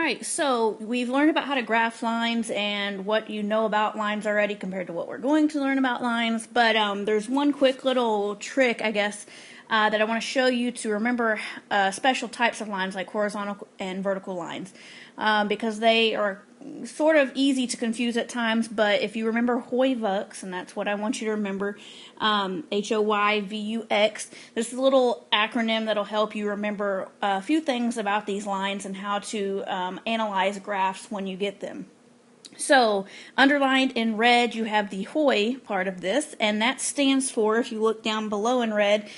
Alright, so we've learned about how to graph lines and what you know about lines already compared to what we're going to learn about lines, but there's one quick little trick, I guess, that I want to show you to remember special types of lines like horizontal and vertical lines, because they are sort of easy to confuse at times, but if you remember VUX, and that's what I want you to remember, HOYVUX, this is a little acronym that'll help you remember a few things about these lines and how to analyze graphs when you get them. So, underlined in red, you have the HOY part of this, and that stands for, if you look down below in red,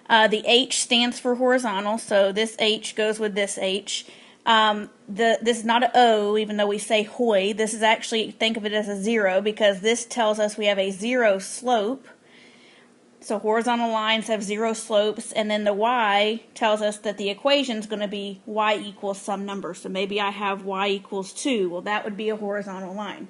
the H stands for horizontal, so this H goes with this H. This is not an O, even though we say HOY. This is actually, think of it as a 0, because this tells us we have a 0 slope. So horizontal lines have 0 slopes, and then the Y tells us that the equation is going to be Y equals some number. So maybe I have Y equals 2. Well, that would be a horizontal line.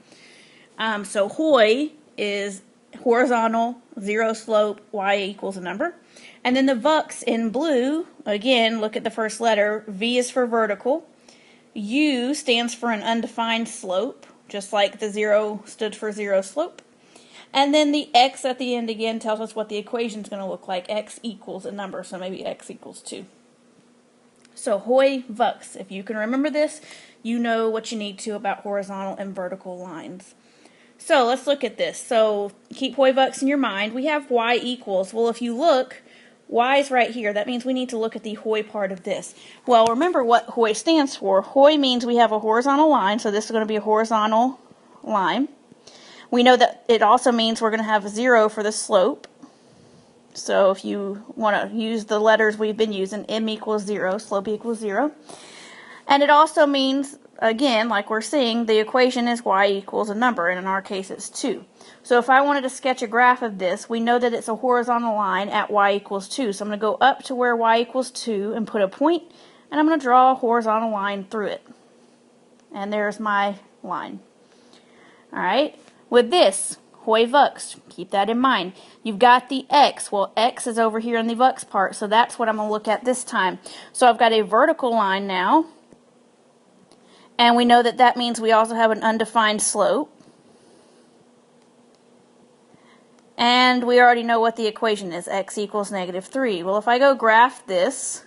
So HOY is horizontal, 0 slope, Y equals a number. And then the VUX in blue, again, look at the first letter. V is for vertical. U stands for an undefined slope, just like the 0 stood for 0 slope. And then the X at the end again tells us what the equation is going to look like. X equals a number, so maybe X equals 2. So HOY, VUX. If you can remember this, you know what you need to about horizontal and vertical lines. So let's look at this. So keep HOY, VUX in your mind. We have Y equals. Well, if you look, Y is right here. That means we need to look at the HOY part of this. Well, remember what HOY stands for. HOY means we have a horizontal line, so this is going to be a horizontal line. We know that it also means we're going to have 0 for the slope. So if you want to use the letters we've been using, M equals 0, slope equals 0. And it also means, again, like we're seeing, the equation is Y equals a number, and in our case it's 2. So if I wanted to sketch a graph of this, we know that it's a horizontal line at Y equals 2. So I'm going to go up to where Y equals 2 and put a point, and I'm going to draw a horizontal line through it. And there's my line. Alright, with this, HOY, VUX, keep that in mind. You've got the X. Well, X is over here in the VUX part, so that's what I'm going to look at this time. So I've got a vertical line now, and we know that that means we also have an undefined slope. And we already know what the equation is, X equals -3. Well, if I go graph this,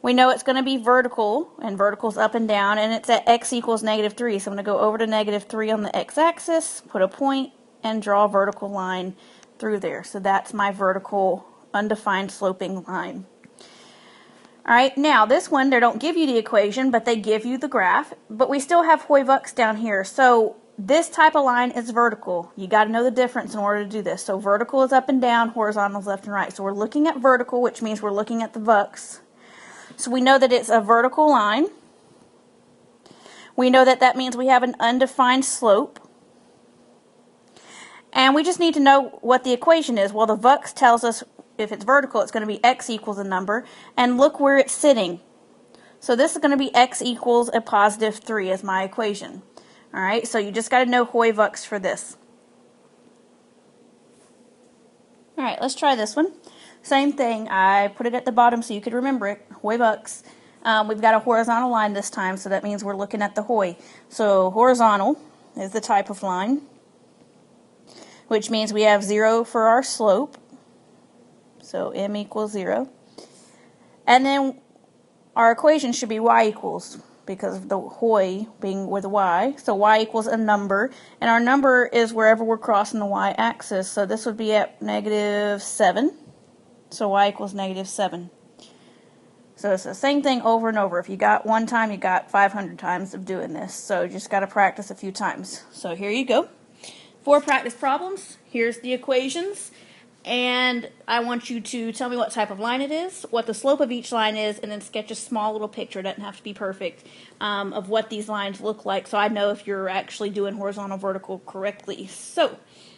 we know it's going to be vertical, and vertical's up and down, and it's at X equals -3. So I'm going to go over to -3 on the X-axis, put a point, and draw a vertical line through there. So that's my vertical undefined sloping line. Alright, now this one, they don't give you the equation, but they give you the graph, but we still have HOY, VUX down here. So this type of line is vertical. You got to know the difference in order to do this. So vertical is up and down, horizontal is left and right. So we're looking at vertical, which means we're looking at the VUX. So we know that it's a vertical line. We know that that means we have an undefined slope. And we just need to know what the equation is. Well, the VUX tells us if it's vertical, it's going to be X equals a number. And look where it's sitting. So this is going to be X equals a +3 as my equation. Alright, so you just got to know HOY, VUX for this. Alright, let's try this one. Same thing, I put it at the bottom so you could remember it, HOY, VUX. We've got a horizontal line this time, so that means we're looking at the HOY. So horizontal is the type of line, which means we have 0 for our slope. So M equals 0. And then our equation should be Y equals, because of the HOY being with Y. So Y equals a number, and our number is wherever we're crossing the Y axis. So this would be at -7. So Y equals -7. So it's the same thing over and over. If you got one time, you got 500 times of doing this. So you just got to practice a few times. So here you go. 4 practice problems. Here's the equations. And I want you to tell me what type of line it is, what the slope of each line is, and then sketch a small little picture, it doesn't have to be perfect, of what these lines look like so I know if you're actually doing horizontal vertical correctly. So,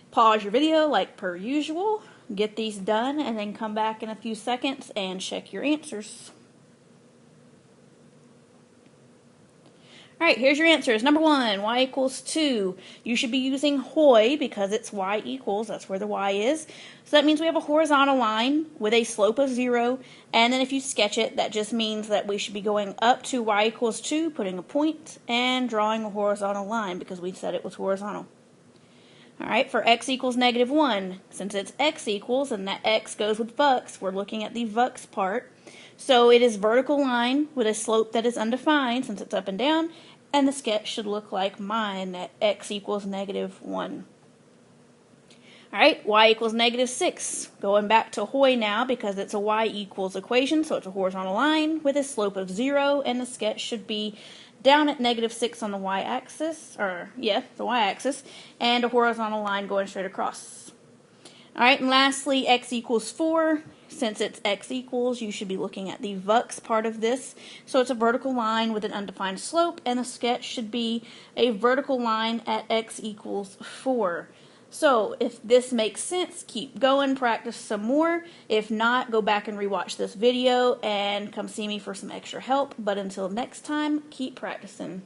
pause your video like per usual, get these done, and then come back in a few seconds and check your answers. All right, here's your answers. Number 1, y equals 2. You should be using HOI because it's y equals, that's where the y is. So that means we have a horizontal line with a slope of 0. And then if you sketch it, that just means that we should be going up to y equals 2, putting a point, and drawing a horizontal line because we said it was horizontal. All right, for x equals -1, since it's x equals and that x goes with VUX, we're looking at the VUX part. So it is vertical line with a slope that is undefined since it's up and down, and the sketch should look like mine at x equals -1. All right, y equals -6. Going back to HOI now because it's a y equals equation, so it's a horizontal line with a slope of 0, and the sketch should be down at -6 on the y-axis, the y-axis, and a horizontal line going straight across. All right, and lastly, x equals 4. Since it's x equals, you should be looking at the VUX part of this. So it's a vertical line with an undefined slope, and the sketch should be a vertical line at x equals 4. So if this makes sense, keep going, practice some more. If not, go back and rewatch this video and come see me for some extra help. But until next time, keep practicing.